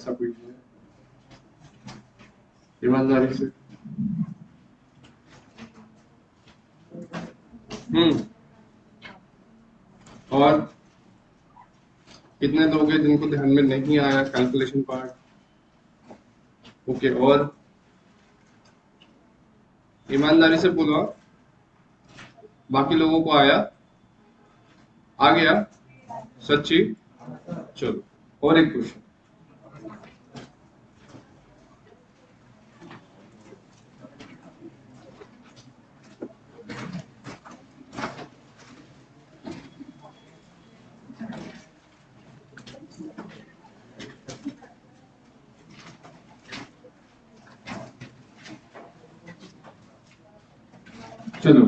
ऐसा कुछ है, ईमानदारी से। और कितने लोग हैं जिनको ध्यान में नहीं आया कैलकुलेशन पार्ट? ओके, और ईमानदारी से बोलो आप, बाकी लोगों को आया? आ गया? सच्ची? चलो, और एक क्वेश्चन। चलो,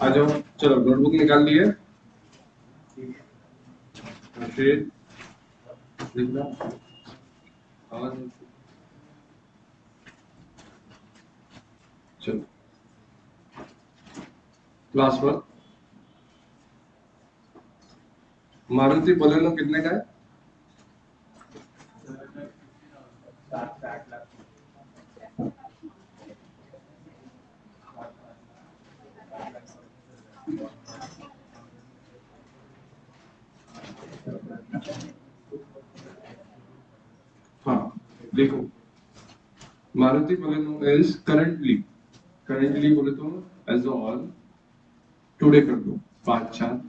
आ जाओ। चलो, नोटबुक निकाल लिए? फिर लिखना। और चलो, क्लास वर्क। मारुति बोलेनो कितने का है? हाँ, देखो, मारुति बोलेनो इज करंटली बोले तो एज ऑन टुडे कर दो 5-4।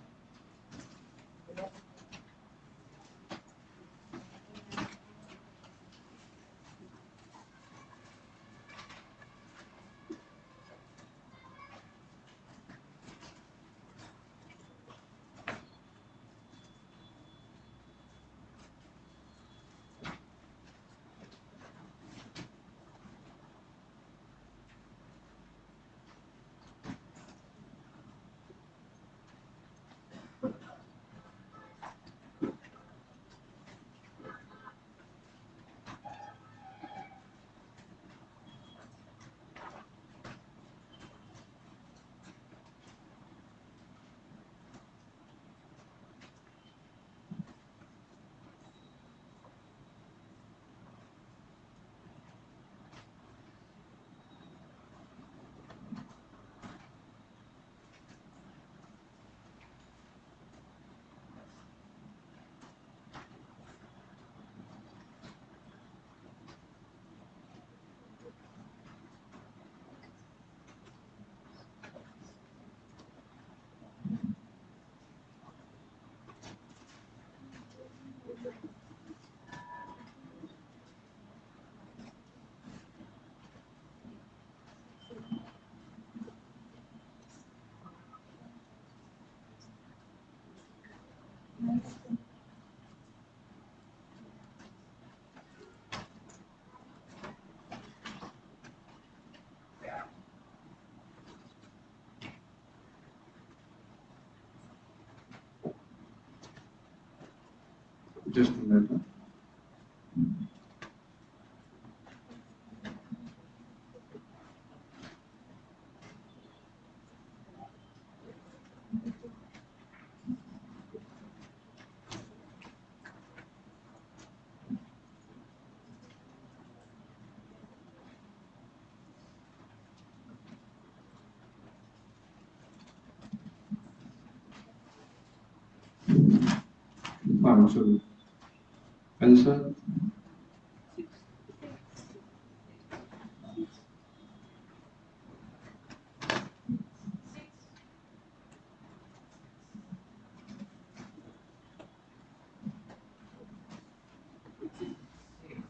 Just minute. हाँ, चलो, आंसर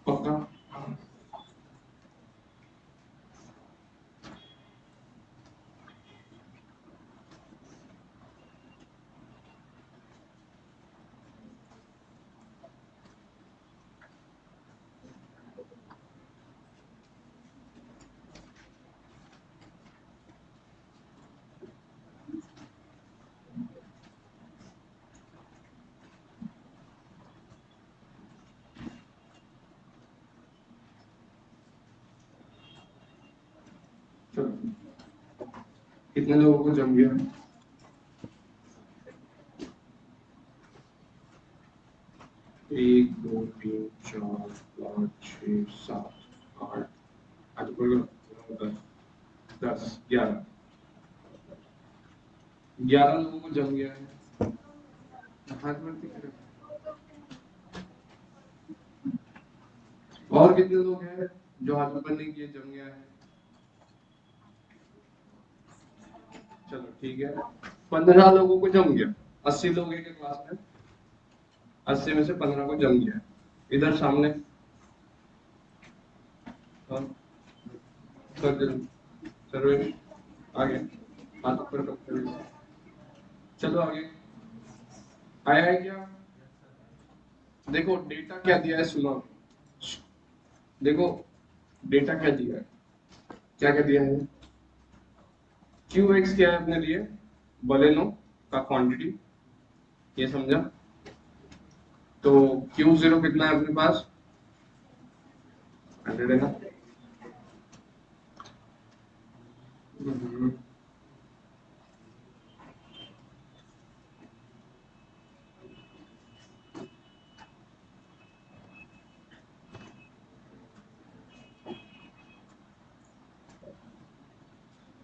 पक्का? चलो कितने लोगों को जम गया? एक, दो, तीन, चार, पाँच, छः, सात, आठ, आठ बोलो, 10, 11, 11 लोगों को जम गया है। हाथ बढ़ती करें। और कितने लोग हैं जो हाथ ऊपर नहीं किए, जम गया है? चलो ठीक है, 15 लोगों को जम गया। 80 लोग हैं क्लास में, 80 में से 15 को जम गया। इधर सामने सर्वे आगे, हाथ ऊपर करते। चलो आगे, आया है क्या? देखो डेटा क्या दिया है, सुनो। देखो डेटा क्या दिया है, क्या क्या दिया है? क्यू एक्स क्या है अपने लिए? बलेनो का क्वांटिटी, ये समझा? तो क्यू जीरो कितना है अपने पास? 100 है ना?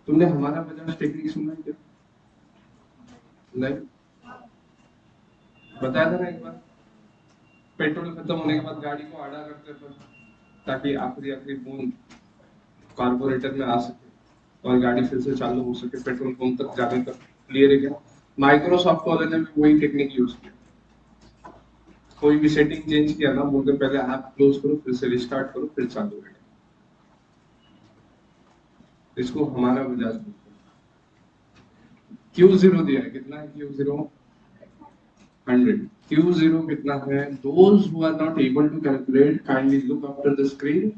तुमने हमारा बजाज टेक्निक सुना है क्या? नहीं, बताया था ना एक बार। पेट्रोल खत्म होने के बाद गाड़ी को आड़ा करते थे ताकि आखिरी आखिरी बूंद कार्बोरेटर में आ सके और गाड़ी फिर से चालू हो सके पेट्रोल पंप तक जाने तक। क्लियर है क्या? माइक्रोसॉफ्ट वाले ने भी वही टेक्निक यूज किया। कोई भी सेटिंग चेंज किया ना, बोलते पहले ऐप क्लोज करो, फिर से रिस्टार्ट करो, फिर चालू करो। इसको हमारा बजाज बोलते हैं। क्यू जीरो दिया है, कितना है क्यू जीरो? 100। क्यू जीरो कितना है? Those who are not able to calculate kindly look after the screen.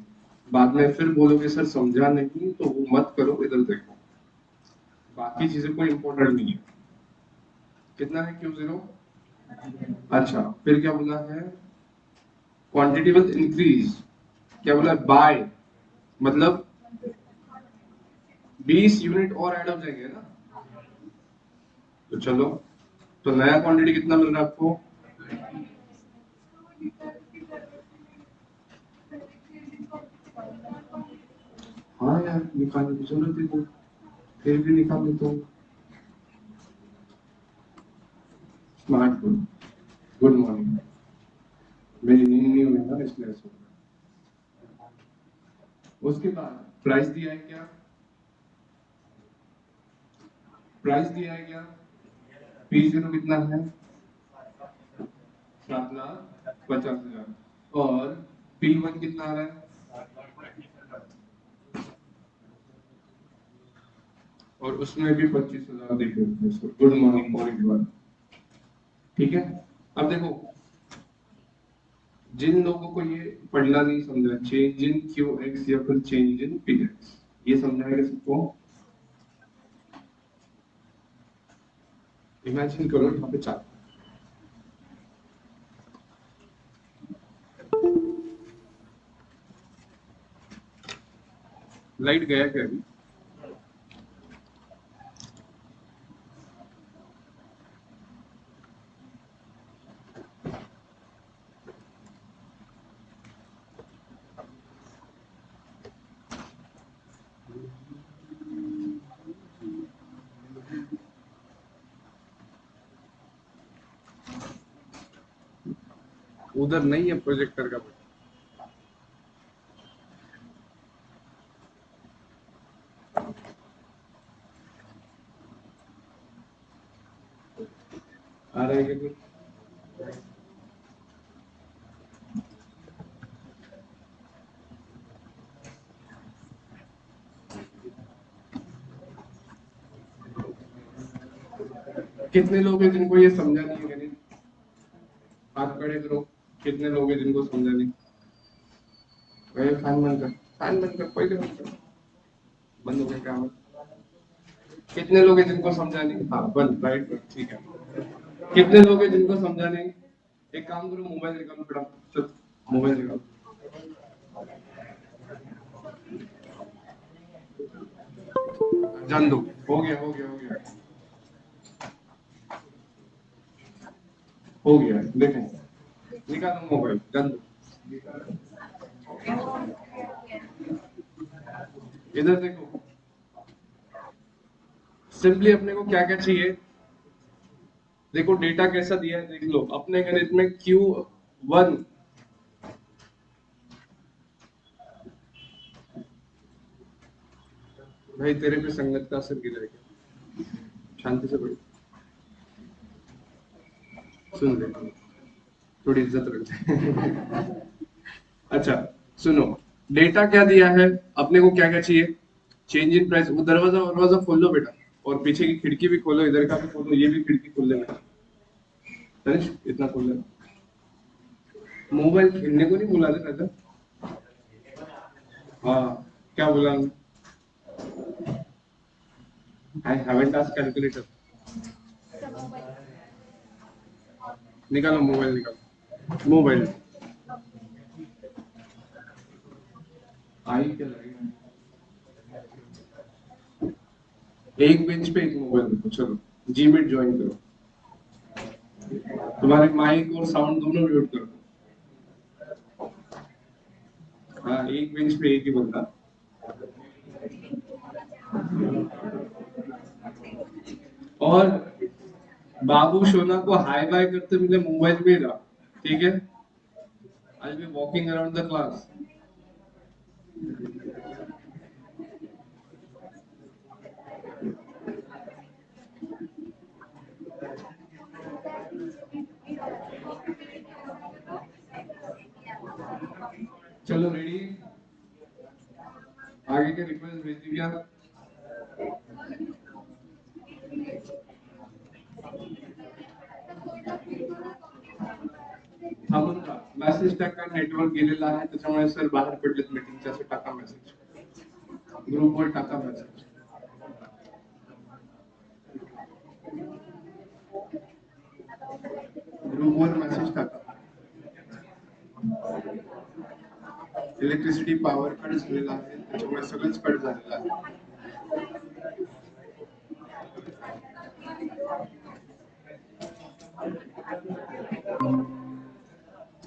बाद में फिर बोलोगे सर समझा नहीं, तो वो मत करो, इधर देखो, बाकी चीजें कोई इंपॉर्टेंट नहीं है। कितना है क्यू जीरो? अच्छा, फिर क्या बोला है? Quantity will increase. क्या बोला? बाय, मतलब 20 यूनिट और ऐड हो जाएंगे ना। तो चलो, तो नया क्वांटिटी कितना मिल रहा है आपको? हाँ यार, निकालने की जरूरत ही नहीं, फिर भी निकाल लेता हूँ। Smartphone, good morning. मेरी नींद नहीं हुई ना, इसलिए ऐसा हो रहा है। उसके बाद प्राइस दिया है क्या? प्राइस दिया है क्या? पी जीरो कितना है? 7,50,000। और पी वन कितना आ रहा है? और उसमें भी 25,000 देखे थे। Good morning, morning one. ठीक है, अब देखो, जिन लोगों को ये पढ़ना नहीं समझा, चेंज इन क्यू एक्स या फिर चेंज इन पी एक्स, ये समझाएगा सबको? इमेजिन करो यहाँ पे चार, लाइट गया क्या अभी? उधर नहीं है प्रोजेक्टर का बटन। आ रहा है क्या कुछ? कितने लोग हैं जिनको ये समझा नहीं है? गणित हाथ खड़े करो। कितने लोग हैं जिनको समझा नहीं? वही फैन बंद कर, फैन बंद कर, कोई बंद कर, बंद हो गया क्या? कितने लोग हैं जिनको समझा नहीं? हाँ बंद, राइट बंद, ठीक है। कितने लोग हैं जिनको समझा नहीं? एक काम करो, मोबाइल निकालो बेटा, चल मोबाइल निकालो। जान दो, हो गया हो गया हो गया हो गया, देखो निकालो मोबाइल, जान दो, इधर देखो। सिंपली अपने को क्या क्या चाहिए, देखो डेटा कैसा दिया है देख लो, अपने गणित में Q1, भाई तेरे पे संगत का असर गिरेगा, शांति से पढ़ो, सुन ले, थोड़ी इज्जत रख दे। अच्छा सुनो, डेटा क्या दिया है, अपने को क्या क्या चाहिए, चेंज इन प्राइस, वो दरवाजा दरवाजा खोल लो बेटा, और पीछे की खिड़की भी खोलो, इधर का भी खोलो, ये भी खिड़की खोल ले बेटा, तनिष इतना खोल ले। मोबाइल खेलने को नहीं बुला दे राजा। हाँ, क्या बोला, आई हैवंट आस्क्ड कैलकुलेटर, निकालो मोबाइल, निकालो मोबाइल, आई क्या लगेगा, एक बेंच पे एक मोबाइल रखो, चलो जीमेट ज्वाइन करो, तुम्हारे माइक और साउंड दोनों म्यूट करो। हाँ, एक बेंच पे एक ही बंदा, और बाबू सोना को हाई बाय करते मुझे मोबाइल में रहा, ठीक है, I be walking around the class. चलो रेडी, आगे के रिक्वेस्ट भेज दीजिए आप। हा बघा, मेसेज टाका, नेटवर्क गेलेला आहे त्याच्यामुळे सर बाहेर पडलेत मीटिंगच्या, असं टाका मेसेज, ग्रुपवर टाका मेसेज, ग्रुपवर मेसेज टाका, इलेक्ट्रिसिटी पॉवर कट झालेला आहे त्याच्यामुळे सगळंच कट झालेलं आहे.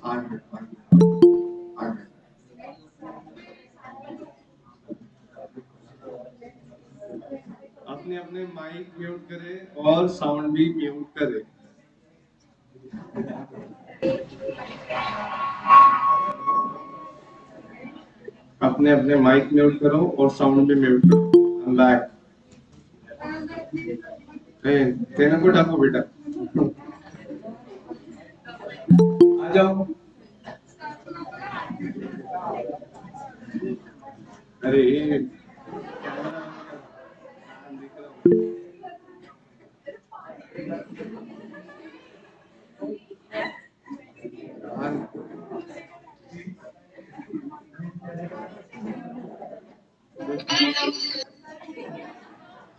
आ गए, आ गए, आ गए। अपने अपने माइक म्यूट करें और साउंड भी म्यूट करें। अपने अपने माइक म्यूट करो और साउंड भी म्यूट करो। बैक, तेरे को डाको बेटा, आ जाओ। अरे कैमरा दिख रहा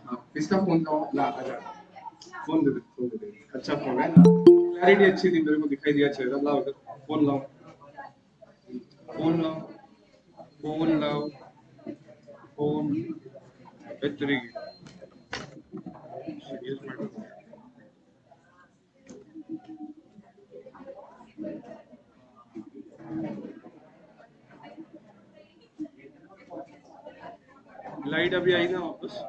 हाँ, किसका फोन था वो? ला आजा, फोन दे दे, फोन दे दे, अच्छा फोन है ना, क्लैरिटी अच्छी थी, मेरे को दिखाई दिया चेहरा, लाओ इधर, फोन लाओ, फोन लाओ, फोन लाओ, फोन, बेहतरी सीरियस मैटर। लाइट अभी आई ना वापस,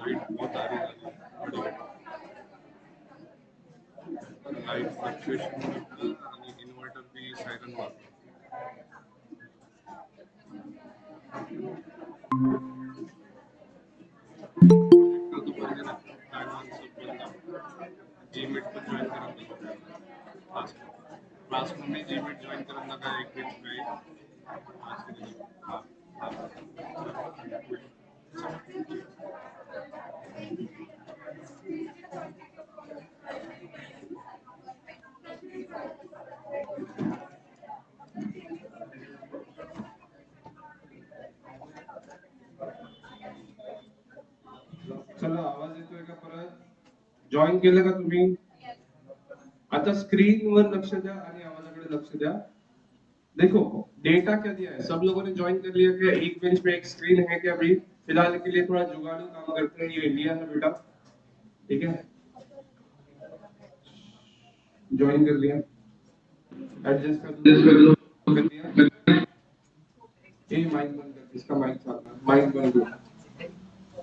लाइट बहुत आ रही है, लाइट फ्लक्चुएशन, इन्वर्टर भी सायरन मार, तो पहिले ना ऍडव्हान्स बंद, जीमेट पण जॉईन करून क्लास, क्लास में भी जीमेट ज्वाइन करना का एक दिन में आज के दिन, हाँ हाँ, चला आवाज येतोय का परत जॉईन केलं का तुम्ही आता स्क्रीनवर लक्ष द्या आणि आवाजाकडे लक्ष द्या देखो डेटा क्या दिया है सब लोगों ने ज्वाइन कर लिया क्या एक बेंच पे एक स्क्रीन है क्या अभी फिलहाल के लिए थोड़ा जुगाड़ू काम करते हैं ये इंडिया है बेटा ठीक है ज्वाइन कर लिया एडजस्ट कर दिया ये माइक बंद कर जिसका माइक चालू है माइक बंद कर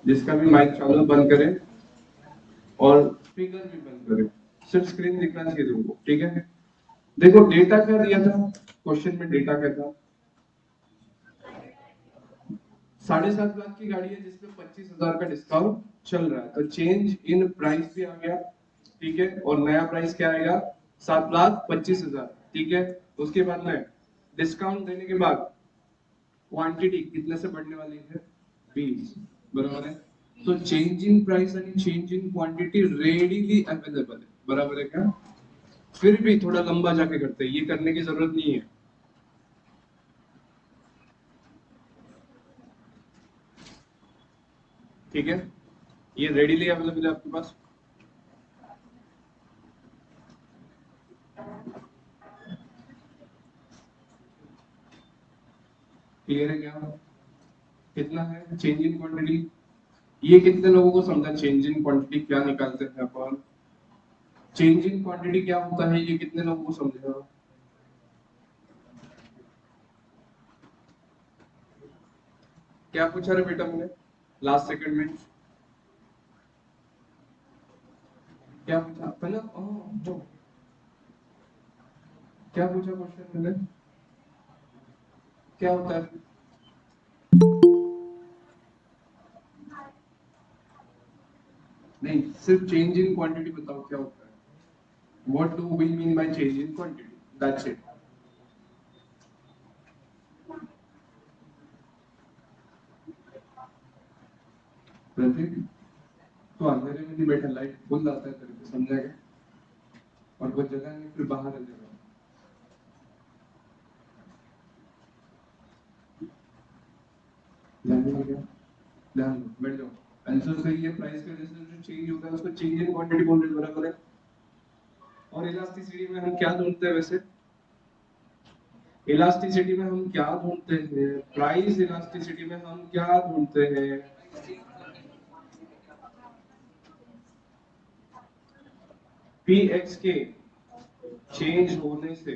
जिसका भी माइक चालू है, बंद करें और स्पीकर भी बंद करें सिर्फ स्क्रीन दिखना चाहिए तुमको ठीक है देखो डेटा क्या दिया था क्वेश्चन में डेटा क्या था 7.5 लाख की गाड़ी है जिसमें 25,000 का डिस्काउंट चल रहा है तो चेंज इन प्राइस भी आ गया ठीक है और नया प्राइस क्या आएगा 7,25,000 ठीक है उसके बाद में डिस्काउंट देने के बाद क्वांटिटी कितने से बढ़ने वाली है 20 बराबर है तो चेंज इन प्राइस आणि change in quantity readily available है बराबर है क्या फिर भी थोड़ा लंबा जाके करते हैं ये करने की जरूरत नहीं है ठीक है ये रेडीली अवेलेबल है आपके पास क्लियर है क्या कितना है चेंज इन क्वांटिटी ये कितने लोगों को समझा चेंज इन क्वांटिटी क्या निकालते हैं अपन चेंज इन क्वांटिटी क्या होता है ये कितने लोगों को समझा क्या पूछा रे बेटा मैंने लास्ट सेकंड में क्या पूछा पहले जो क्या पूछा क्वेश्चन मैंने क्या होता है नहीं सिर्फ चेंज इन क्वांटिटी बताओ क्या होता है what do we mean by change in quantity that's it Prateek तो अंधेरे में नहीं बैठा लाइट फुल आता है तेरे को समझेगा और वो जगह नहीं फिर बाहर आ जाएगा ध्यान नहीं गया ध्यान दो बैठ जाओ आंसर सही है प्राइस का जैसे जो चेंज होता है उसको चेंज इन क्वांटिटी बोल रहे हैं बराबर है और इलास्टिसिटी में हम क्या ढूंढते हैं वैसे इलास्टिसिटी में हम क्या ढूंढते हैं प्राइस इलास्टिसिटी में हम क्या ढूंढते हैं पी एक्स के चेंज होने से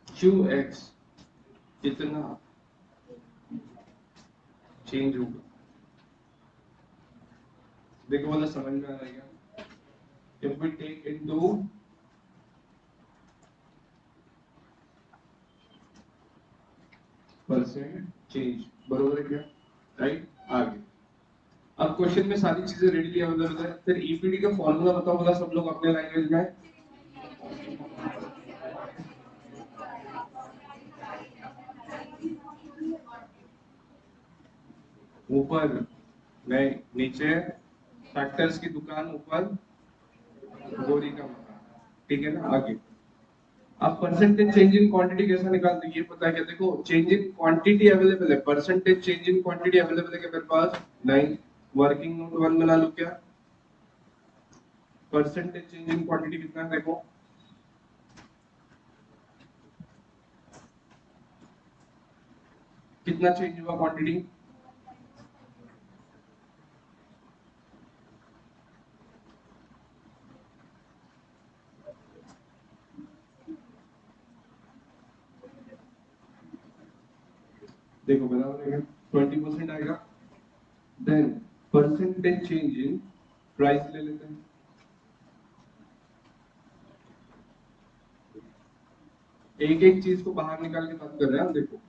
क्यू एक्स कितना चेंज होगा देखो वाला समझ में आ रहेगा if we take into percent change बरोबर है क्या राइट आगे अब क्वेश्चन में सारी चीजें रेडीली अवेलेबल है फिर ईपीडी का फॉर्मूला बताओ बोला सब लोग अपने लैंग्वेज में ऊपर नहीं नीचे फैक्टर्स की दुकान ऊपर गोरी का मकान ठीक है ना आगे अब परसेंटेज चेंज इन क्वांटिटी कैसा निकालते हैं ये पता है क्या देखो चेंज इन क्वांटिटी अवेलेबल है percentage change in quantity available है क्या मेरे पास नहीं वर्किंग नोट वन बना लो क्या परसेंटेज चेंज इन क्वांटिटी कितना है देखो कितना चेंज हुआ क्वांटिटी देखो बराबर है 20% आएगा then percentage change in price ले लेते हैं एक एक चीज को बाहर निकाल के बात कर रहे हैं हम देखो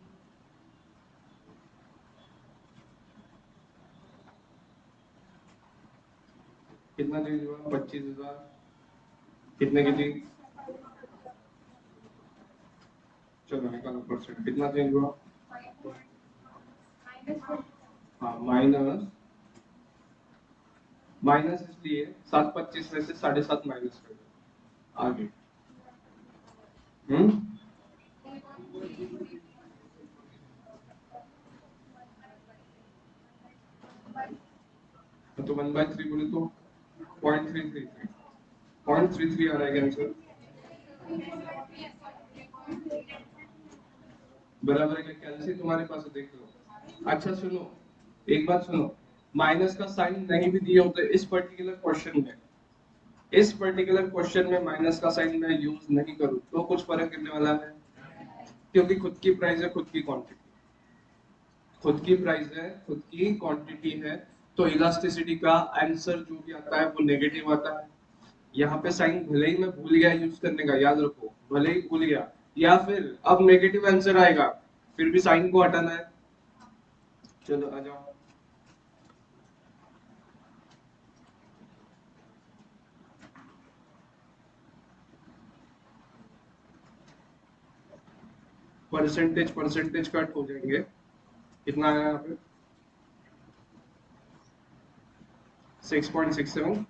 कितना चेंज हुआ 25,000 कितने की थी चलो निकालो परसेंट कितना चेंज हुआ हाँ माइनस माइनस इसलिए 7.25 में से 7.5 माइनस कर दो आगे हम्म तो 1/3 बोले तो 0.333 0.33 आ रहा है आंसर। बराबर है क्या? कैलसी तुम्हारे पास है, देख लो। अच्छा सुनो, एक बात सुनो, माइनस का साइन नहीं भी दिया होता इस पर्टिकुलर क्वेश्चन में, इस पर्टिकुलर क्वेश्चन में माइनस का साइन मैं यूज नहीं करूं तो कुछ फर्क गिरने वाला है, क्योंकि खुद की प्राइस है, खुद की क्वांटिटी, खुद की प्राइस है, खुद की क्वांटिटी है, तो इलास्टिसिटी का आंसर जो भी आता है वो नेगेटिव आता है। यहाँ पे साइन भले ही मैं भूल गया यूज करने का, याद रखो, भले ही भूल गया, या फिर अब नेगेटिव आंसर आएगा फिर भी साइन को हटाना है। चलो आ जाओ। परसेंटेज परसेंटेज कट हो जाएंगे। कितना आया यहाँ पे? 6.67।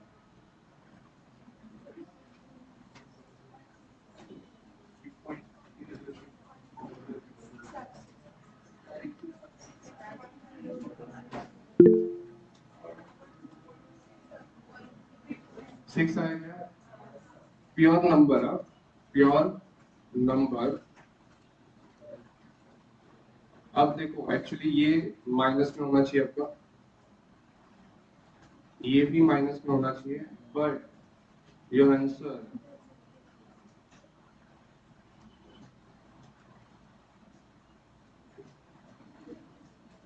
6 आया क्या? Pure number, pure number. अब देखो एक्चुअली ये माइनस में होना चाहिए आपका, ये भी माइनस में होना चाहिए, but your answer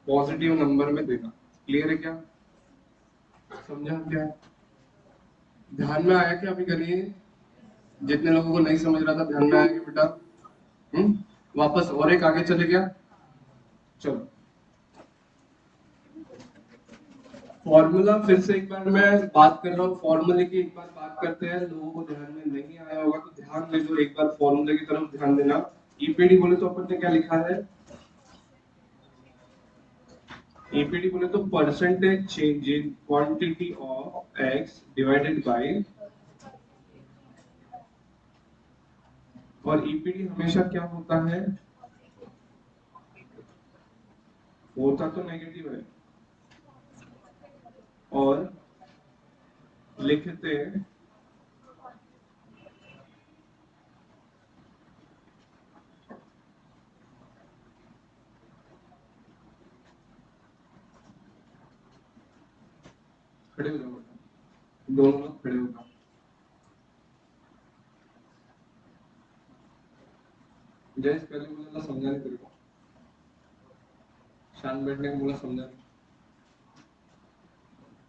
positive number में देना। क्लियर है क्या? समझा क्या? ध्यान में आया क्या? अभी करिए, जितने लोगों को नहीं समझ रहा था ध्यान में आया क्या बेटा? वापस और एक आगे चले गया। चलो फॉर्मूला फिर से एक बार मैं बात कर रहा हूँ, फॉर्मूले की एक बार बात करते हैं, लोगों को ध्यान में नहीं आया होगा तो ध्यान दे दो, एक बार फॉर्मूले की तरफ ध्यान देना। ईपीडी बोले तो अपन ने क्या लिखा है? ईपीडी बोले तो percentage change in quantity of x divided by, और ईपीडी हमेशा क्या होता है? होता तो नेगेटिव है, और लिखते खड़े हो जाओ, दोनों लोग खड़े हो जाओ। जयेश पहले बोला था समझा नहीं तेरे को, शांत बैठने को बोला, समझा नहीं,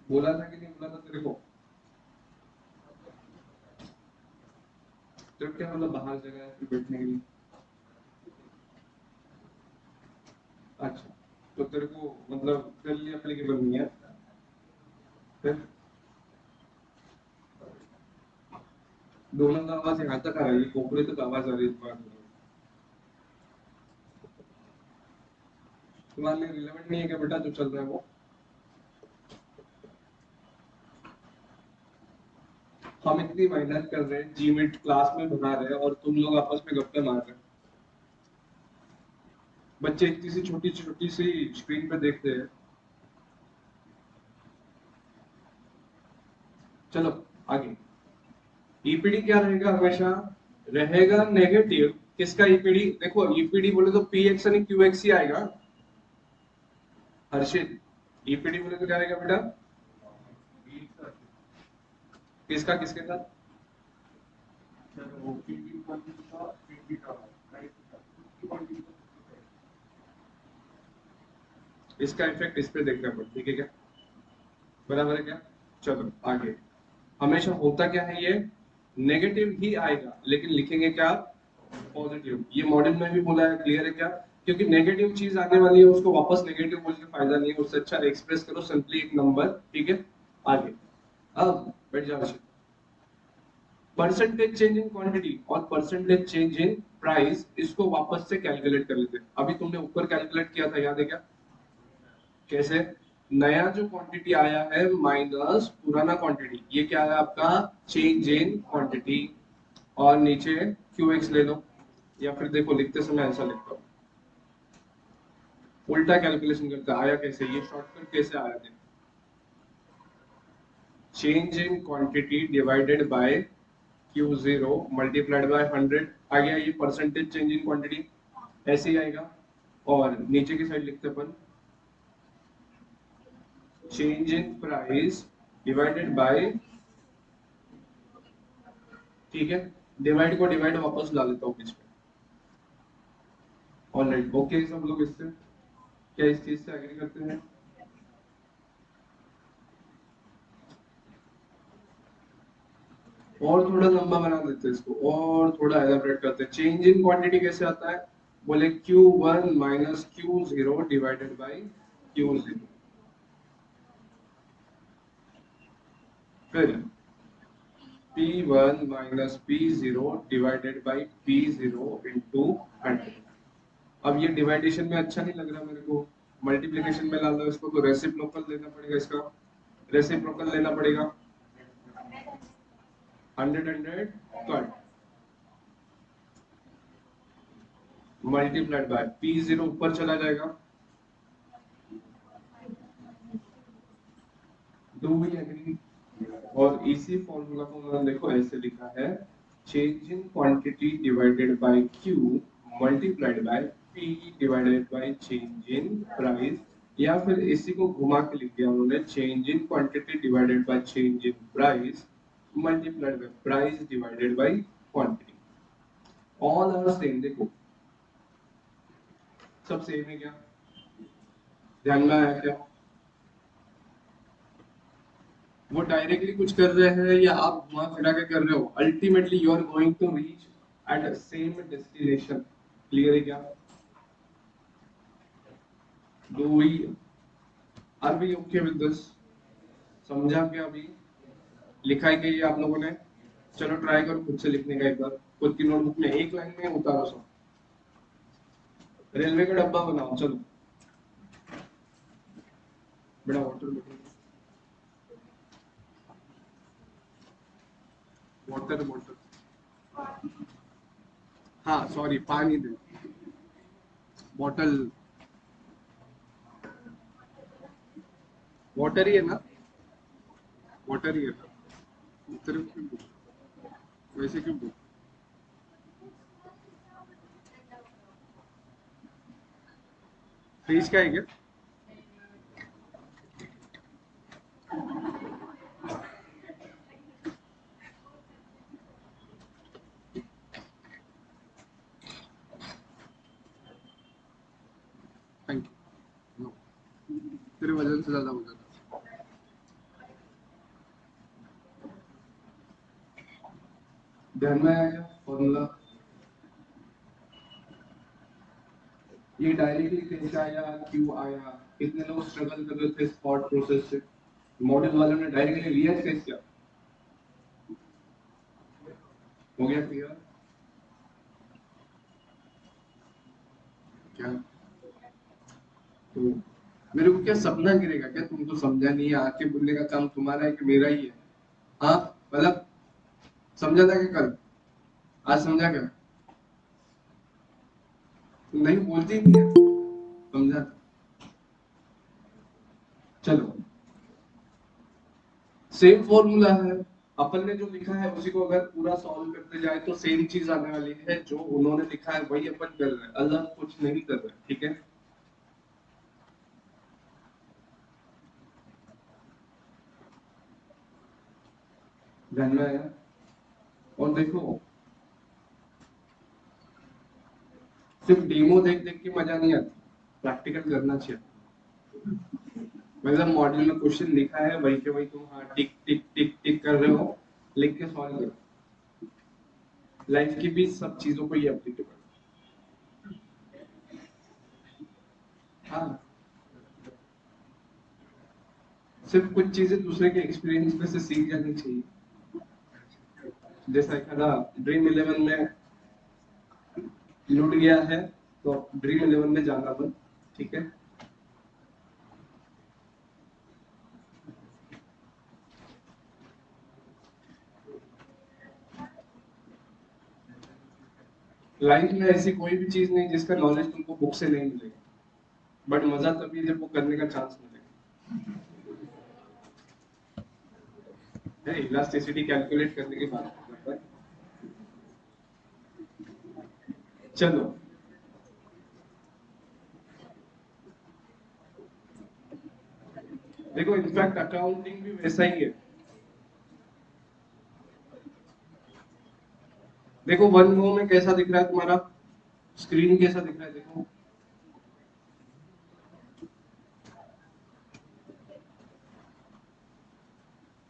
बोला था कि नहीं बोला था तेरे को? तो क्या मतलब बाहर जगह है फिर बैठने के लिए? अच्छा, तो तेरे को मतलब तेरे लिए एप्लीकेबल नहीं है फिर? दोनों का आवाज यहाँ तक आ रही है, खोपड़े तक आवाज आ रही है इस बात में। तुम्हारे लिए रिलेवेंट नहीं है क्या बेटा जो चल रहा है वो? हम इतनी मेहनत कर रहे हैं, जीमीट क्लास में बना रहे हैं, और तुम लोग आपस में गप्पे मार रहे हैं। बच्चे इतनी सी छोटी सी स्क्रीन पे देखते हैं। चलो आगे। ईपीडी क्या रहेगा हमेशा? रहेगा नेगेटिव। किसका ईपीडी? देखो ईपीडी बोले तो पी एक्स यानी क्यू एक्स ही आएगा। हर्षित, ईपीडी बोले तो क्या रहेगा बेटा? किसका किसके साथ? इसका इफेक्ट इस पे देखना पड़ता, ठीक है क्या? बराबर है क्या? चलो आगे। हमेशा होता क्या है ये? नेगेटिव ही आएगा, लेकिन लिखेंगे क्या? पॉजिटिव। ये मॉडल में भी बोला है, क्लियर है क्या? क्योंकि नेगेटिव चीज आने वाली है उसको वापस नेगेटिव बोल के फायदा नहीं है, उससे अच्छा एक्सप्रेस करो सिंपली एक नंबर, ठीक है? आगे। अब बैठ जाओ। परसेंटेज चेंज इन क्वांटिटी और परसेंटेज चेंज इन प्राइस, इसको वापस से कैलकुलेट कर लेते हैं। अभी तुमने ऊपर कैलकुलेट किया था, याद है क्या? कैसे? नया जो क्वांटिटी आया है माइनस पुराना क्वांटिटी, ये क्या है आपका? Change in quantity. और नीचे क्यू एक्स ले लो, या फिर देखो लिखते समय ऐसा लिखता हूँ, उल्टा कैलकुलेशन करता है। आया कैसे? ये शॉर्टकट कैसे आया? देखो change in quantity divided bye Q0 multiplied by 100 आ गया। ये परसेंटेज चेंज इन क्वांटिटी ऐसे ही आएगा। और नीचे की साइड लिखते अपन change in price divided by, ठीक है, डिवाइड को डिवाइड वापस ला लेता हूँ बीच में। ऑलराइट, ओके सब लोग इससे क्या इस चीज से एग्री करते हैं? और थोड़ा लंबा बना देते हैं इसको और थोड़ा एलाबरेट करते हैं। चेंज इन क्वांटिटी कैसे आता है? बोले Q1 minus Q0 divided by Q0। फिर P1 minus P0 divided by P0 into 100। अब ये डिवाइडेशन में अच्छा नहीं लग रहा मेरे को, मल्टीप्लिकेशन में ला लो इसको, तो रेसिप्रोकल लेना पड़ेगा इसका। रेसिप्रोकल लेना पड़ेगा। 100 कट मल्टीप्लाइड बाय P0 ऊपर चला जाएगा। Do we agree? और इसी फॉर्मूला को मैंने देखो ऐसे लिखा है, change in quantity divided by Q multiplied by P divided by change in price, या फिर इसी को घुमा के लिख दिया उन्होंने, change in quantity divided by change in price multiplied by price divided by quantity. All are same. देखो सब सेम है क्या? ध्यान में आया क्या? वो डायरेक्टली कुछ कर रहे हैं या आप घुमा फिरा के कर रहे हो, ultimately you are going to reach at same destination. Clear है क्या? Do we are we okay with this? समझा क्या अभी? लिखा है क्या ये आप लोगों ने? चलो ट्राई करो खुद से लिखने का एक बार, खुद की नोटबुक में एक लाइन में उतारो सब। रेलवे का डब्बा बनाओ चलो। बड़ा वाटर बॉटल, वाटर बॉटल, हाँ सॉरी पानी दे, बॉटल वाटर ही है ना? वाटर ही है ना? तेरे को क्यों पूछ- वैसे क्यों पूछ? फ्रीज का है क्या? Thank you. नो, तेरे वजन से ज्यादा हो जाता। ध्यान में आया क्या फॉर्मूला? ये डायरेक्टली कैसे आया, क्यों आया, कितने लोग स्ट्रगल कर रहे थे इस थॉट प्रोसेस से, मॉडल वालों ने डायरेक्टली लिया कैसे किया? हो गया क्लियर? क्या तो मेरे को क्या सपना गिरेगा क्या? तुमको समझा नहीं है, आके बोलने का काम तुम्हारा है कि मेरा ही है? हाँ मतलब समझा था कि कल? आज समझा क्या? तुम नहीं बोलती नहीं है, समझा? चलो सेम फॉर्मूला है, अपन ने जो लिखा है उसी को अगर पूरा सॉल्व करते जाए तो सेम चीज आने वाली है, जो उन्होंने लिखा है वही अपन कर रहे हैं, अलग कुछ नहीं कर रहे, ठीक है? ध्यान में आया? और देखो सिर्फ डेमो देख देख के मजा नहीं आता, प्रैक्टिकल करना चाहिए। मतलब मॉड्यूल में क्वेश्चन लिखा है वही के वही तुम हाँ टिक टिक टिक टिक कर रहे हो, लिख के सॉल्व करो। लाइफ की भी सब चीजों को ये एप्लीकेबल। हाँ सिर्फ कुछ चीजें दूसरे के एक्सपीरियंस में से सीख जानी चाहिए। जैसा था ड्रीम इलेवन में लूट गया है, तो ड्रीम इलेवन में जाना बंद, ठीक है? लाइफ में ऐसी कोई भी चीज नहीं जिसका नॉलेज तुमको बुक से नहीं मिलेगा, बट मजा तभी जब वो करने का चांस मिलेगा। है, इलास्टिसिटी कैलकुलेट करने की बात करता है। चलो देखो, इनफैक्ट अकाउंटिंग भी वैसा ही है। देखो वन गो में कैसा दिख रहा है तुम्हारा स्क्रीन, कैसा दिख रहा है देखो।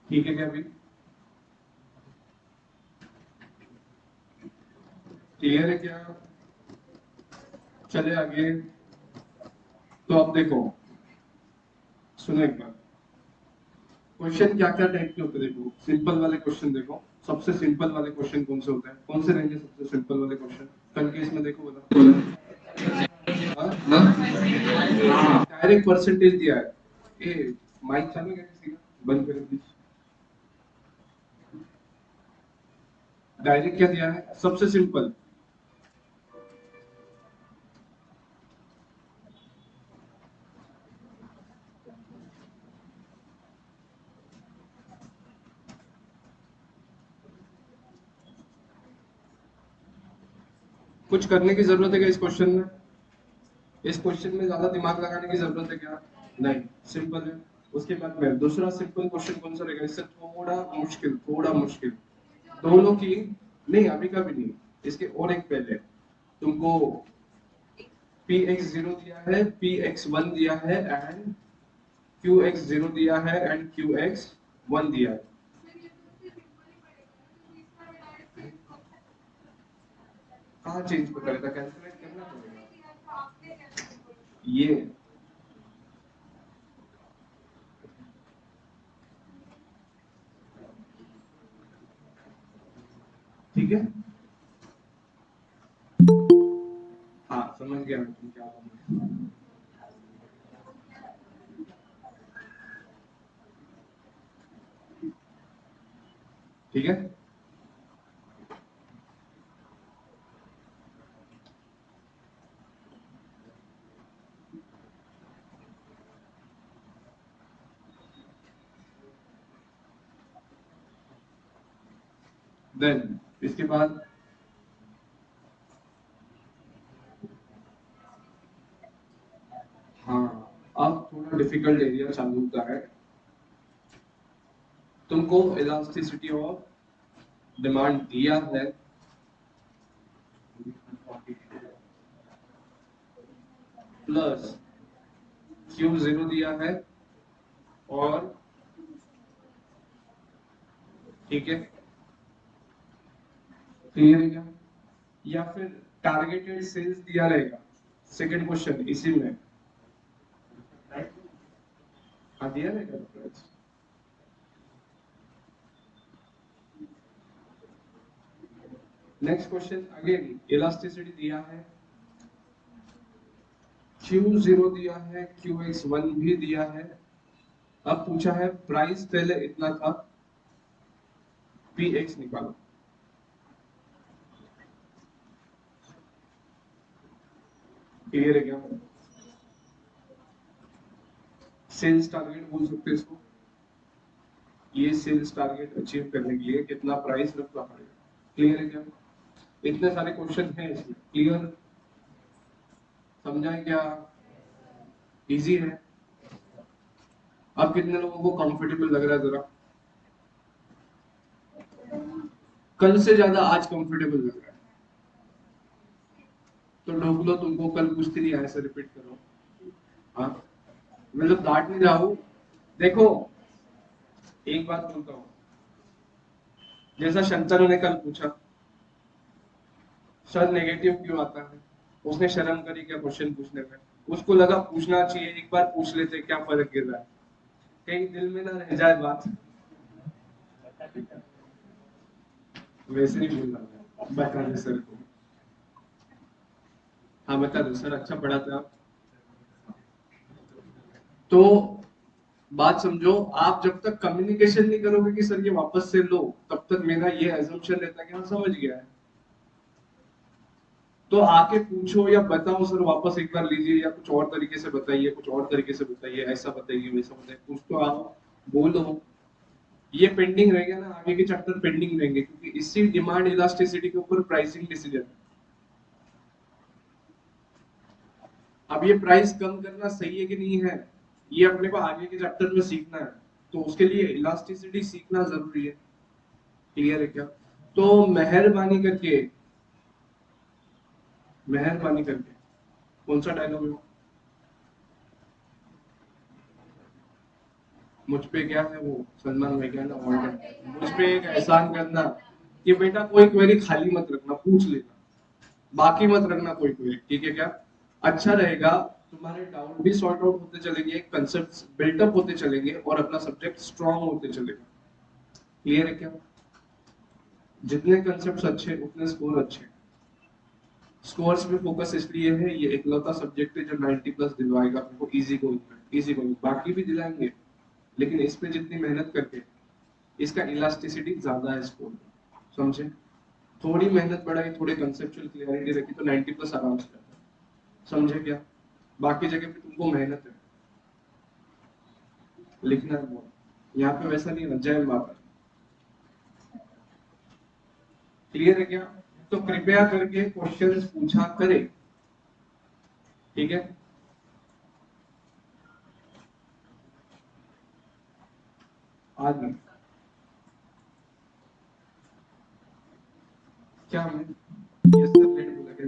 ठीक है क्या अभी? क्लियर है क्या? चले आगे। तो अब देखो, सुनो एक बार, क्वेश्चन क्या क्या टाइप के होते हैं देखो। सिंपल वाले क्वेश्चन देखो, सबसे सिंपल वाले क्वेश्चन कौन से होते हैं, कौन से रहेंगे सबसे सिंपल वाले क्वेश्चन कल के इसमें देखो बता। डायरेक्ट परसेंटेज दिया है। ए माइक चालू है क्या किसी का? बंद करो प्लीज। डायरेक्ट क्या दिया है सबसे सिंपल? कुछ करने की जरूरत है क्या इस क्वेश्चन में? इस क्वेश्चन में ज्यादा दिमाग लगाने की जरूरत है क्या? नहीं, सिंपल है। उसके बाद में दूसरा सिंपल क्वेश्चन कौन सा रहेगा इससे थोड़ा मुश्किल, थोड़ा मुश्किल। दोनों की, नहीं अभी का भी नहीं, इसके और एक पहले तुमको पी एक्स जीरो दिया है, पी एक्स वन दिया है एंड क्यू एक्स जीरो दिया है एंड क्यू एक्स वन दिया है। कहाँ चेंज कर रहा था, कैलकुलेट करना पड़ेगा ये। ठीक है, हाँ समझ गया मैं तुम क्या बोल रहे हो। ठीक है, देन इसके बाद हाँ, अब थोड़ा डिफिकल्ट एरिया चालू होता है। तुमको इलास्टिसिटी ऑफ डिमांड दिया है, प्लस क्यू जीरो दिया है, और ठीक है, क्लियर है क्या? या फिर टारगेटेड सेल्स दिया रहेगा सेकंड क्वेश्चन इसी में। हाँ दिया रहेगा। नेक्स्ट क्वेश्चन अगेन इलास्टिसिटी दिया है, क्यू जीरो दिया है, क्यू एक्स वन भी दिया है। अब पूछा है प्राइस पहले इतना था, पी एक्स निकालो। क्लियर है क्या? सेल्स टारगेट बोल सकते हैं इसको। ये सेल्स टारगेट अचीव करने के लिए कितना प्राइस रखना पड़ेगा। क्लियर है क्या? इतने सारे क्वेश्चन हैं इसमें। क्लियर? समझा है क्या? इजी है। अब कितने लोगों को कंफर्टेबल लग रहा है जरा? कल से ज्यादा आज कंफर्टेबल लग रहा है? तो ढूंढ लो, तुमको कल पूछती नहीं ऐसे रिपीट करो। हाँ, मतलब डांट नहीं रहा हूं। देखो एक बात बोलता हूँ, जैसा शंतनु ने कल पूछा, सर नेगेटिव क्यों आता है, उसने शर्म करी क्या क्वेश्चन पूछने में? उसको लगा पूछना चाहिए, एक बार पूछ लेते क्या फर्क गिर रहा है, कहीं दिल में ना रह जाए बात। वैसे नहीं बोल रहा मैं, बता दे सर को। हाँ बता दो सर, अच्छा पढ़ाते आप। तो बात समझो, आप जब तक कम्युनिकेशन नहीं करोगे कि सर ये वापस से लो, तब तक मेरा ये एजम्पशन रहता है कि हाँ समझ गया है। तो आके पूछो या बताओ सर वापस एक बार लीजिए, या कुछ और तरीके से बताइए, कुछ और तरीके से बताइए, ऐसा बताइए वैसा बताइए, कुछ तो आओ बोलो। ये पेंडिंग रह गया ना, आगे के चैप्टर पेंडिंग रहेंगे क्योंकि इसी डिमांड इलास्टिसिटी के ऊपर प्राइसिंग डिसीजन। अब ये प्राइस कम करना सही है कि नहीं है, ये अपने को आगे के चैप्टर में सीखना है, तो उसके लिए इलास्टिसिटी सीखना जरूरी है। क्लियर है क्या? तो मेहरबानी करके कौन सा डायलॉग है वो? मुझ पे क्या है वो, सलमान भाई क्या ना ऑर्डर, मुझ पे एक एहसान करना कि बेटा कोई क्वेरी खाली मत रखना, पूछ लेना, बाकी मत रखना कोई क्वेरी, ठीक है क्या? अच्छा रहेगा, तुम्हारे डाउट भी सॉर्ट आउट होते चलेंगे, कंसेप्ट बिल्टअप होते चलेंगे और अपना सब्जेक्ट स्ट्रांग होते चलेगा। क्लियर है क्या? जितने कंसेप्ट अच्छे उतने स्कोर अच्छे। स्कोर्स पे फोकस इसलिए है, ये इकलौता सब्जेक्ट है जो 90 प्लस दिलवाएगा आपको इजी गोइंग में, इजी गोइंग, बाकी भी दिलाएंगे लेकिन इस पे जितनी मेहनत करके इसका इलास्टिसिटी ज्यादा है स्कोर। समझे? थोड़ी मेहनत बढ़ाई, थोड़े कंसेप्चुअल क्लियरिटी रखी तो 90 प्लस आराम से आता है। समझे क्या? बाकी जगह पे तुमको मेहनत है, लिखना है बहुत, यहाँ पे वैसा नहीं है, जय बाबा। क्लियर है क्या? तो कृपया करके क्वेश्चंस पूछा करें, ठीक है? आगे क्या हमें यस सर लेट बोला क्या?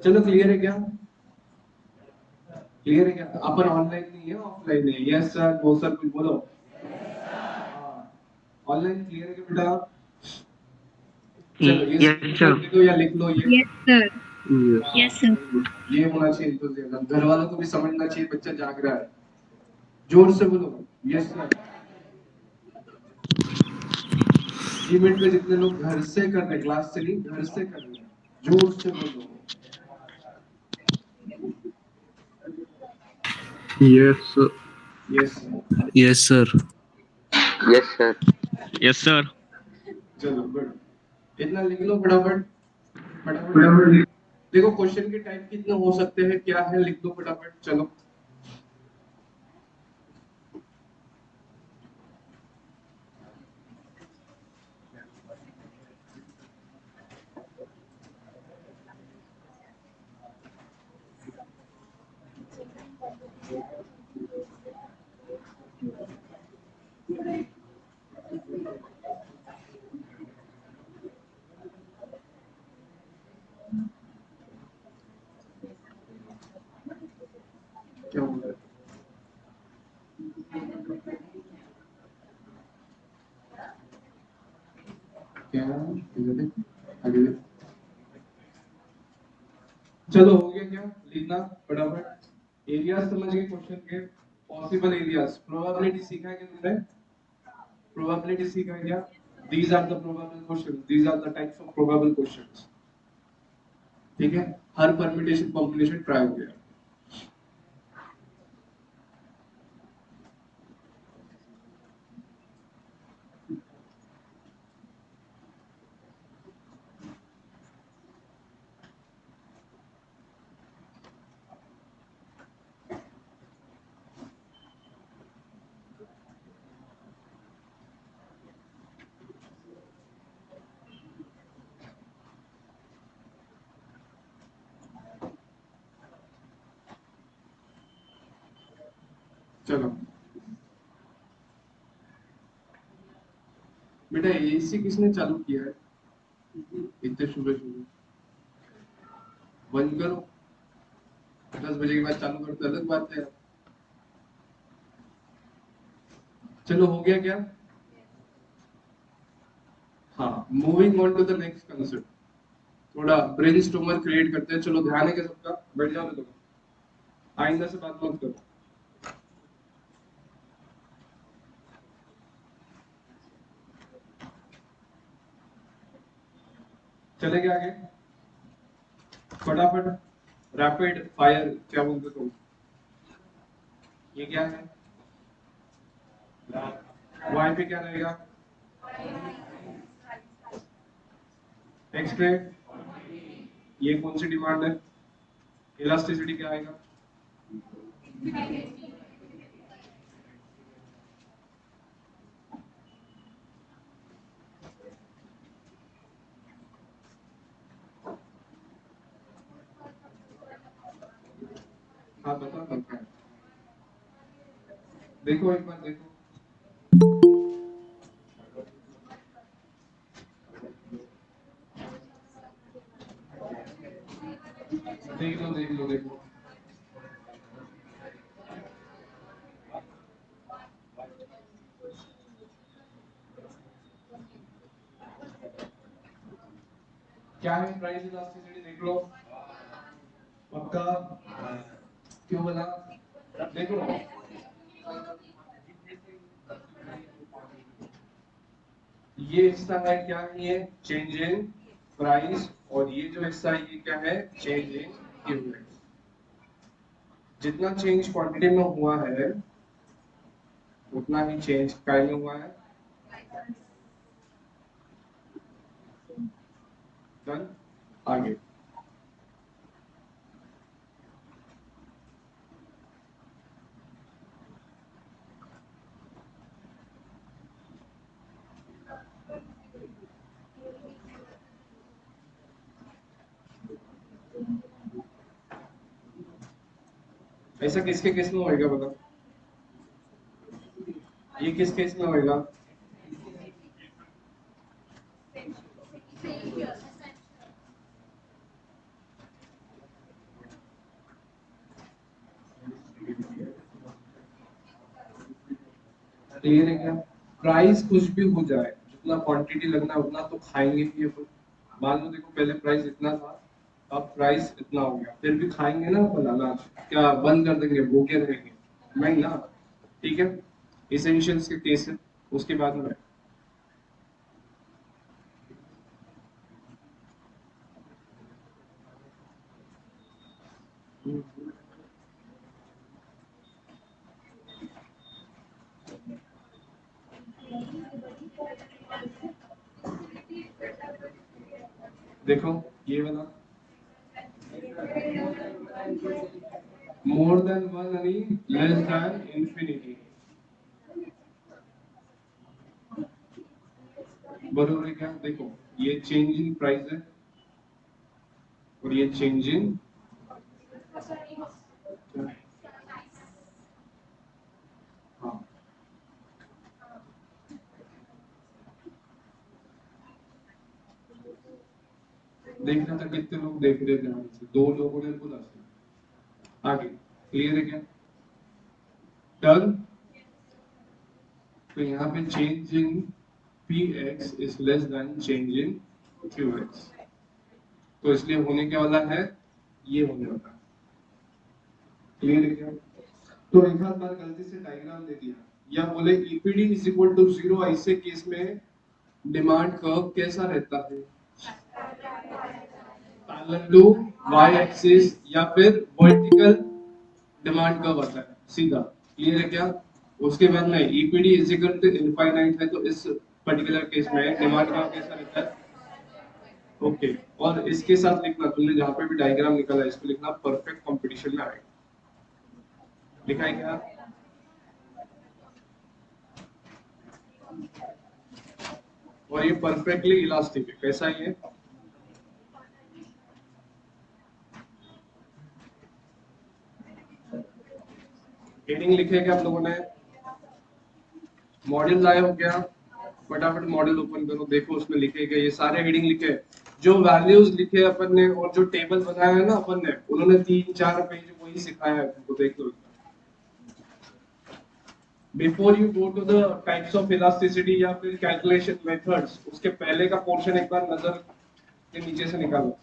चलो क्लियर है क्या? क्लियर है क्या? अपन ऑनलाइन नहीं है, ऑफलाइन है। यस सर, नो सर, कुछ बोलो। ऑनलाइन क्लियर है क्या बेटा? चलो ये Yes, sir. स्क्रीनशॉट ले लो या लिख लो ये। Yes, sir. Yes. Yes, sir. ये होना चाहिए इंतजाम, घर वालों को भी समझना चाहिए बच्चा जाग रहा है। जोर से बोलो यस सर। जी मिनट में जितने लोग घर से कर रहे हैं, क्लास से नहीं, घर से कर रहे हैं, जोर से बोलो। Yes, sir. Yes. Yes, sir. Yes, sir. Yes, sir. चलो गुड, इतना लिख लो फटाफट, फटाफट। देखो क्वेश्चन के टाइप कितने हो सकते हैं, क्या है, लिख दो फटाफट। चलो क्या हो रहा है? क्या इधर देख, आगे देख। चलो हो गया क्या लिखना फटाफट? एरियाज समझ गए क्वेश्चन के, पॉसिबल एरियाज, प्रोबेबिलिटी सीखा है क्या तुमने? प्रोबेबिलिटी सीखा है क्या? These are the probable questions, these are the types of probable questions. ठीक है, हर परम्यूटेशन कॉम्बिनेशन ट्राई हो गया। चलो बेटा, एसी किसने चालू किया है इतने सुबह सुबह? बंद करो, 10 बजे के बाद चालू करते अलग बात है। चलो हो गया क्या? हाँ, moving on to the next concept, थोड़ा ब्रेनस्टॉर्मर क्रिएट करते हैं। चलो ध्यान है क्या सबका? बैठ जाओ लोग, आइंदा से बात मत करो। चलेंगे आगे फटाफट, रैपिड फायर क्या बोलते तुम? ये क्या है? वाई पे क्या रहेगा? एक्सप्लेन, ये कौन सी डिमांड है? इलास्टिसिटी क्या आएगा? देखो एक बार देखो, देखो। क्या है प्राइस इलास्टिसिटी, देख लो। पक्का? क्यों बना? देखो, ये हिस्सा है क्या, ये चेंज इन प्राइस, और ये जो हिस्सा है ये क्या है, चेंज इन क्यूएक्स। जितना चेंज क्वांटिटी में हुआ है उतना ही चेंज काय में हुआ है। डन। आगे ऐसा किसके केस में होएगा बता, ये किस केस में होएगा? क्लियर है क्या? प्राइस कुछ भी हो जाए, जितना क्वांटिटी लगना है उतना तो खाएंगे ही अपन। मान लो देखो पहले प्राइस इतना था, अब प्राइस इतना हो गया, फिर भी खाएंगे ना अपन अनाज, क्या बंद कर देंगे, भूखे रहेंगे? नहीं ना। ठीक है, इसेंशियल्स के केस है, उसके बाद में देखो ये वाला मोर देन वन यानी लेस देन इंफिनिटी, बरोबर है क्या? देखो ये चेंज इन प्राइस है और ये चेंज इन, हाँ देखना था कितने लोग देख रहे थे ध्यान से, दो लोगों ने बोला था। आगे क्लियर है क्या? डन। तो यहाँ पे change in px is less than change in qx, तो इसलिए होने क्या वाला है, ये होने वाला है। क्लियर है क्या? तो एक आध बार गलती से डायग्राम दे दिया, या बोले EPD is equal to zero, ऐसे केस में डिमांड कर्व कैसा रहता है, पैरेलल टू वाई एक्सिस या फिर वर्टिकल डिमांड कर्व आता है सीधा। क्लियर है क्या? उसके बाद में EPD is equal to infinite है, तो इस पर्टिकुलर केस में डिमांड कर्व कैसा रहता है, ओके। और इसके साथ लिखना, तुमने जहां पे भी डायग्राम निकाला इसको लिखना परफेक्ट कंपटीशन में आएगा। लिखा है क्या? और ये परफेक्टली इलास्टिक है, कैसा है ये? हेडिंग लिखे क्या आप लोगों ने? मॉडल लाए हो क्या? फटाफट मॉडल ओपन करो, देखो उसमें लिखे गए, ये सारे हेडिंग लिखे हैं। जो वैल्यूज लिखे अपन ने और जो टेबल बनाया है ना अपन ने, उन्होंने 3-4 पेज वही सिखाया है तुमको, देख लो। Before you go to the types of elasticity या फिर कैलकुलेशन मेथड्स, उसके पहले का पोर्शन एक बार नजर के नीचे से निकालो।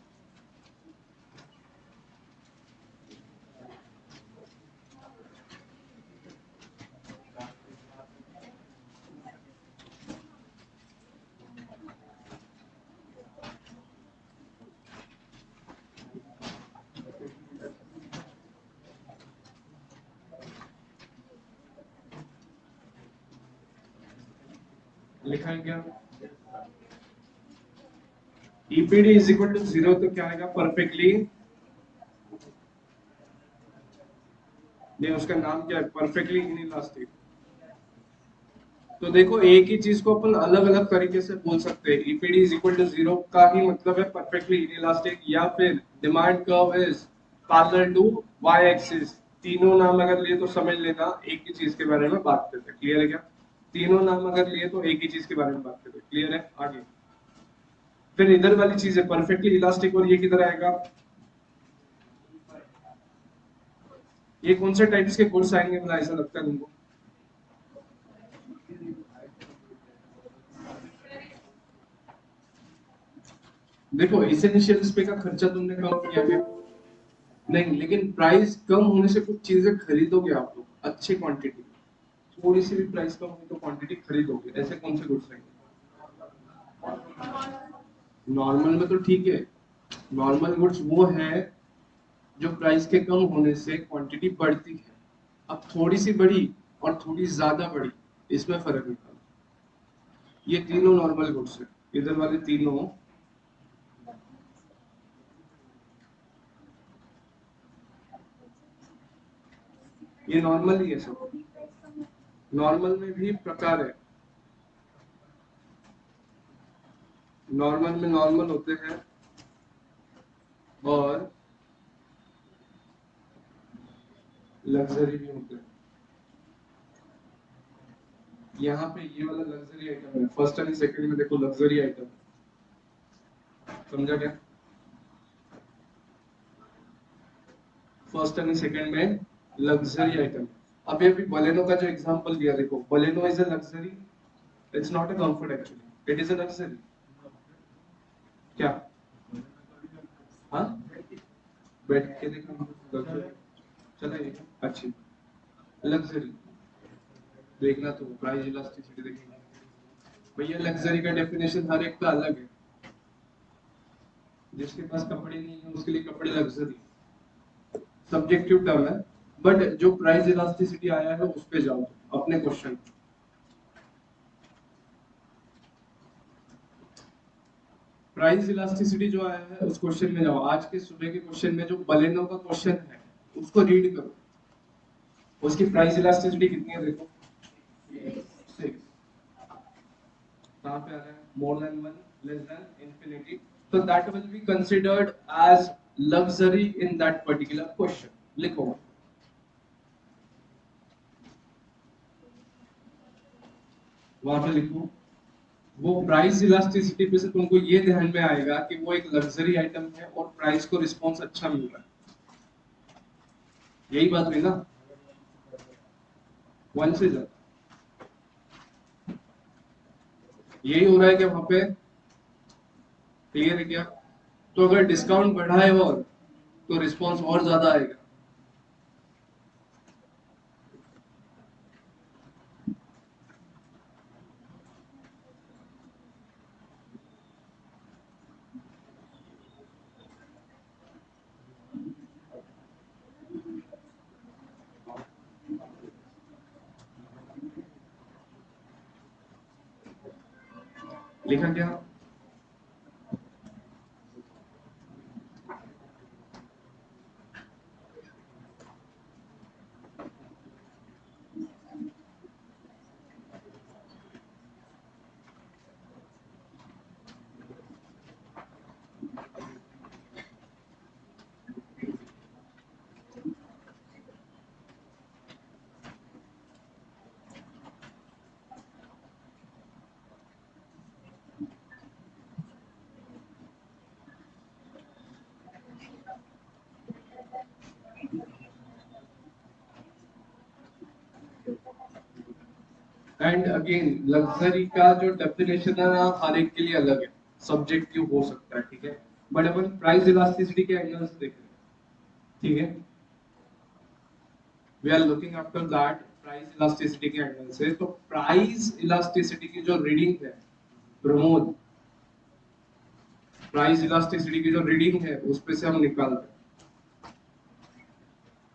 लिखा है क्या? EPD is equal to zero, तो क्या आएगा, परफेक्टली, नहीं उसका नाम क्या है, परफेक्टली इनइलास्टिक। तो देखो एक ही चीज को अपन अलग अलग तरीके से बोल सकते हैं। EPD is equal to zero का ही मतलब है परफेक्टली इनइलास्टिक, या फिर demand curve is parallel to Y axis, तीनों नाम अगर लिए तो समझ लेना एक ही चीज के बारे में बात करते हैं। क्लियर है क्या? तीनों नाम अगर लिए तो एक ही चीज के बारे में बात करते हैं। क्लियर है? आगे फिर इधर वाली चीज है परफेक्टली इलास्टिक, और ये किधर आएगा? ये कौन से टाइप्स के गुड्स आएंगे मुझे ऐसा लगता है तुमको? देखो एसेंशियल्स पे का खर्चा तुमने कम किया क्या? नहीं, लेकिन प्राइस कम होने से कुछ चीजें खरीदोगे आप लोग अच्छी क्वांटिटी। थोड़ी सी भी प्राइस कम हुई तो क्वांटिटी खरीदोगे। ऐसे कौन से गुड्स रहेंगे? नॉर्मल में तो ठीक है, नॉर्मल गुड्स वो है जो प्राइस के कम होने से क्वांटिटी बढ़ती है। अब थोड़ी सी बढ़ी और थोड़ी ज्यादा बढ़ी, इसमें फर्क निकालो। ये तीनों नॉर्मल गुड्स है, इधर वाले तीनों ये नॉर्मल ही है सब। नॉर्मल में भी प्रकार है। नॉर्मल में नॉर्मल होते हैं और लग्जरी भी होते हैं। यहाँ पे ये वाला लग्जरी आइटम है, फर्स्ट एंड सेकंड में देखो लग्जरी आइटम, समझा क्या? फर्स्ट एंड सेकंड में लग्जरी आइटम। अभी अभी बलेनो का जो एग्जांपल दिया देखो, Baleno is a luxury, it's not a comfort actually, it is a luxury. क्या? हाँ, बैठ के देखो लग्जरी, चला ये अच्छी लग्जरी। देखना तो प्राइस इलास्टिसिटी देखेंगे भैया। लग्जरी का डेफिनेशन हर एक का अलग है। जिसके पास कपड़े नहीं है उसके लिए कपड़े लग्जरी, सब्जेक्टिव टर्म है। बट जो प्राइस इलास्टिसिटी आया है उस पे जाओ अपने क्वेश्चन। प्राइस इलास्टिसिटी जो आया है उस क्वेश्चन में जाओ। आज के सुबह के क्वेश्चन में जो बलेनो का क्वेश्चन है उसको रीड करो। उसकी प्राइस इलास्टिसिटी कितनी है देखो, 6। कहाँ पे आ रहा है? More than 1, less than infinity. तो that will be considered as luxury in that particular question. लिखो वहां पे लिखो। वो प्राइस इलास्टिसिटी पे से तुमको ये ध्यान में आएगा कि वो एक लग्जरी आइटम है और प्राइस को रिस्पॉन्स अच्छा मिल रहा है। यही बात हुई ना? 1 से ज्यादा यही हो रहा है कि वहां पे। क्लियर है क्या? तो अगर डिस्काउंट बढ़ाए और तो रिस्पॉन्स और ज्यादा आएगा। लिखा क्या? एंड अगेन लग्जरी का जो डेफिनेशन है ना हर एक के लिए अलग है, सब्जेक्टिव हो सकता है, ठीक है। बट अपन प्राइस इलास्टिसिटी के एंगल से देख रहे हैं, ठीक है। We are looking after that price elasticity के एंगल से। तो प्राइस इलास्टिसिटी की जो रीडिंग है प्रमोद, प्राइस इलास्टिसिटी की जो रीडिंग है उस पे से हम निकालते हैं।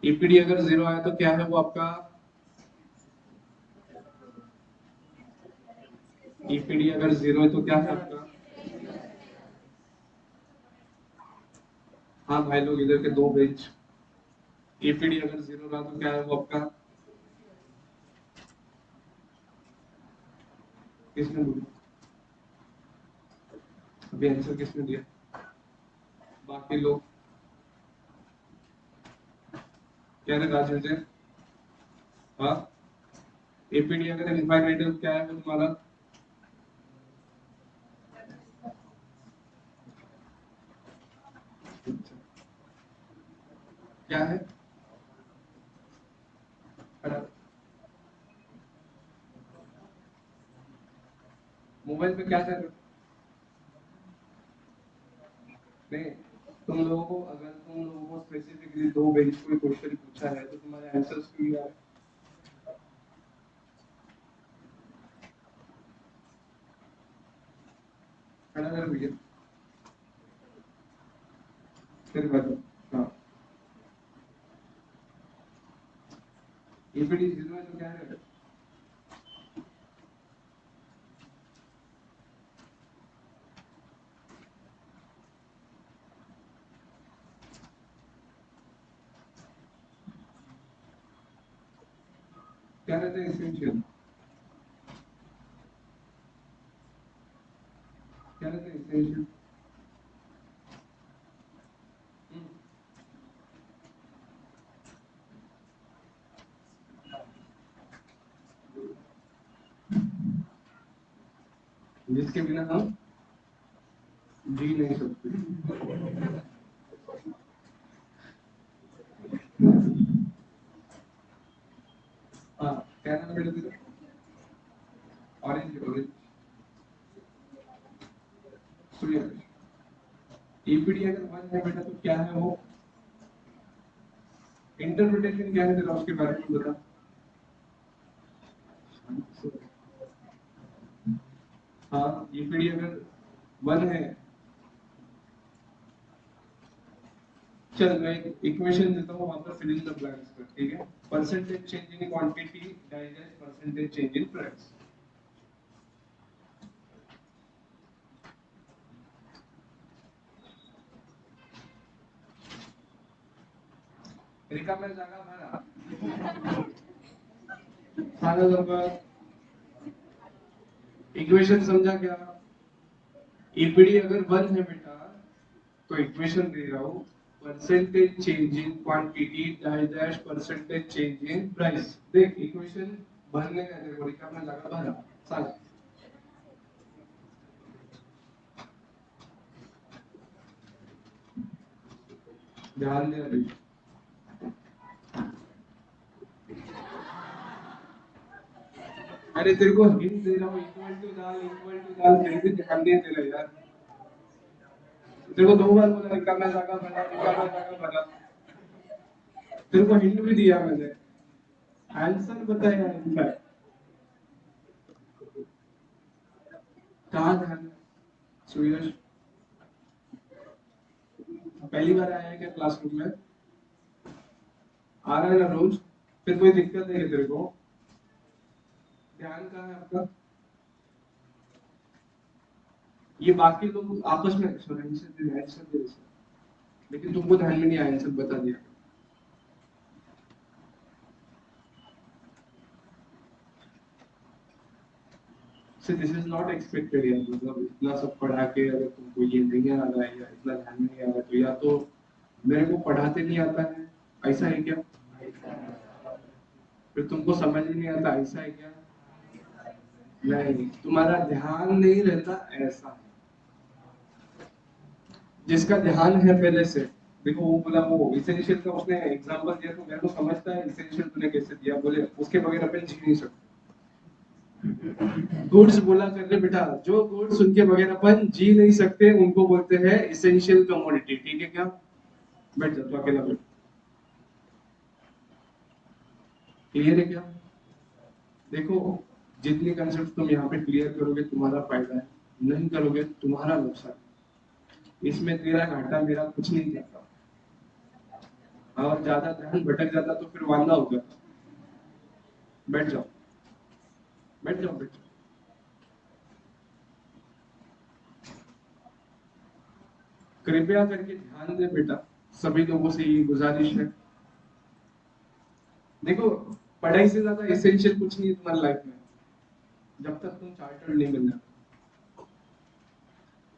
ईपीडी अगर 0 आया तो क्या है वो आपका? ईपीडी अगर 0 है तो क्या है आपका? हाँ भाई लोग इधर के दो बेंच। ईपीडी अगर 0 रहा तो क्या है वो आपका? किसने बोला? अभी आंसर किसने दिया? बाकी लोग क्या है राजू जी? हाँ, एपीडी अगर इनफाइनाइट है तो क्या है वो तुम्हारा? क्या है? मोबाइल पे क्या कर रहे हो? नहीं, तुम लोगों को अगर तुम लोगों को स्पेसिफिकली दो बेंच कोई क्वेश्चन पूछा है तो तुम्हारे आंसर्स क्यों यार? खड़ा कर भैया, फिर बताओ। हाँ, एपीडी जीरो है तो क्या है? क्या रहता है एसेंशियल? क्या रहता है एसेंशियल? जिसके बिना हम जी नहीं सकते। हाँ, क्या नाम बेटा तेरा? ऑरेंज ऑरेंज सूर्य। ईपीडी अगर वन है बेटा तो क्या है वो? इंटरप्रिटेशन क्या है तेरा उसके बारे में बता। हाँ, ईपीडी अगर वन है, चल मैं इक्वेशन देता हूँ वहां पर फिल इन द ब्लैंक्स कर, ठीक है? Percentage change in quantity digest percentage change in price. रिकाम्या जागा भरा, सांगा लवकर। इक्वेशन समझा क्या? ईपीडी अगर वन है बेटा तो इक्वेशन दे रहा हूँ, percentage change in quantity digest percentage change in price. देख इक्वेशन भरने का तेरे को, रिकाम्या जागा भरा, सांगा। ध्यान दे अभी। अरे तेरे को हिंट दे रहा हूँ, इक्वल टू दाल फिर भी ध्यान नहीं दे रहा यार। तेरे को दो बार बोला रिकाम्या जागा भरा, रिकाम्या जागा भरा। तेरे को हिंट भी दिया मैंने, आंसर बताया इनफैक्ट। कहाँ ध्यान है? सुयश पहली बार आया है क्या क्लासरूम में? आ रहा है ना रोज? फिर कोई दिक्कत है क्या तेरे को? ध्यान कहाँ है आपका? ये बाकी लोग आपस में आंसर दे, लेकिन तुमको ध्यान में नहीं आया, आंसर बता दिया। So this is not expected यार, मतलब इतना सब पढ़ा के अगर तुमको ये नहीं आ रहा है या इतना ध्यान में नहीं आ रहा तो या तो मेरे को पढ़ाते नहीं आता है, ऐसा है क्या? फिर तुमको समझ ही नहीं आता, ऐसा है क्या? नहीं, तुम्हारा ध्यान नहीं रहता, ऐसा है। जिसका ध्यान है पहले से, देखो वो बोला वो इसेंशियल का उसने एग्जांपल दिया तो मेरे को समझता है इसेंशियल तूने कैसे दिया, बोले उसके बगैर अपन जी नहीं सकते। गुड्स बोला कर ले बेटा, जो गुड्स उनके बगैर अपन जी नहीं सकते उनको बोलते हैं इसेंशियल कमोडिटी, ठीक है क्या? बैठ जा तो अकेला बैठ। क्लियर है क्या? देखो, जितनी कंसेप्ट तुम यहाँ पे क्लियर करोगे तुम्हारा फायदा है, नहीं करोगे तुम्हारा नुकसान। इसमें तेरा घाटा मेरा कुछ नहीं जाता। और ज्यादा ध्यान भटक जाता तो फिर वांदा हो जाता। बैठ जाओ, बैठ जाओ, बैठ जाओ। कृपया करके ध्यान दे बेटा, सभी लोगों से ये गुजारिश है। देखो, पढ़ाई से ज्यादा एसेंशियल कुछ नहीं है तुम्हारी लाइफ में, जब तक तुम चार्टर्ड नहीं बन जाओ।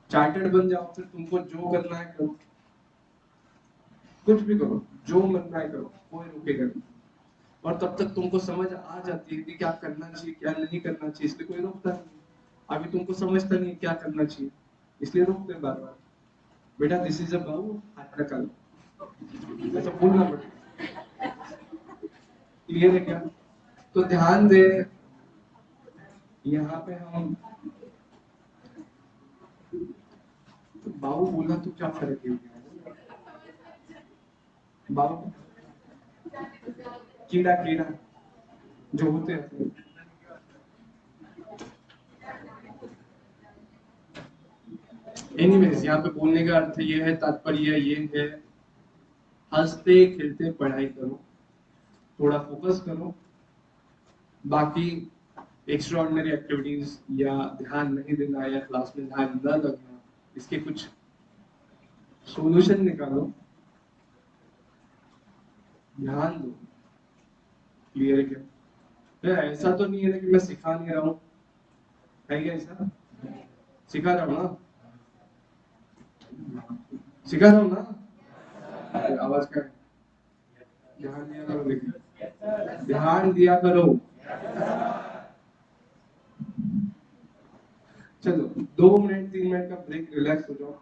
चार्टर्ड बन जाओ फिर तुमको जो करना है करो, कुछ भी करो। जो मन में आए करो, कोई रोकेगा नहीं। और तब तक तुमको समझ आ जाती है कि क्या करना चाहिए क्या नहीं करना चाहिए, इसलिए कोई रोकता नहीं। अभी तुमको समझता नहीं क्या करना चाहिए, इसलिए रोकते हैं बार बार। बेटा दिस इज अ बाबू, हाथ रखा लो, ऐसा बोलना पड़ेगा। क्लियर है क्या? तो ध्यान दे, यहाँ पे हम बाबू बोला तो क्या फर्क है? बाबू कीड़ा कीड़ा जो होते हैं। एनीवेज, यहाँ पे बोलने का अर्थ ये है, तात्पर्य ये है, हंसते खेलते पढ़ाई करो, थोड़ा फोकस करो। बाकी एक्स्ट्रा ऑर्डिनरी एक्टिविटीज या ध्यान नहीं देना या क्लास में ध्यान न लगना, इसके कुछ सॉल्यूशन निकालो, ध्यान दो। क्लियर है क्या? तो ऐसा तो नहीं है ना कि मैं सिखा नहीं रहा हूँ, है क्या ऐसा? सिखा रहा हूँ ना, सिखा रहा हूँ ना। आवाज का है? ध्यान दिया करो, लेकिन ध्यान दिया करो। चलो 2 मिनट 3 मिनट का ब्रेक, रिलैक्स हो जाओ।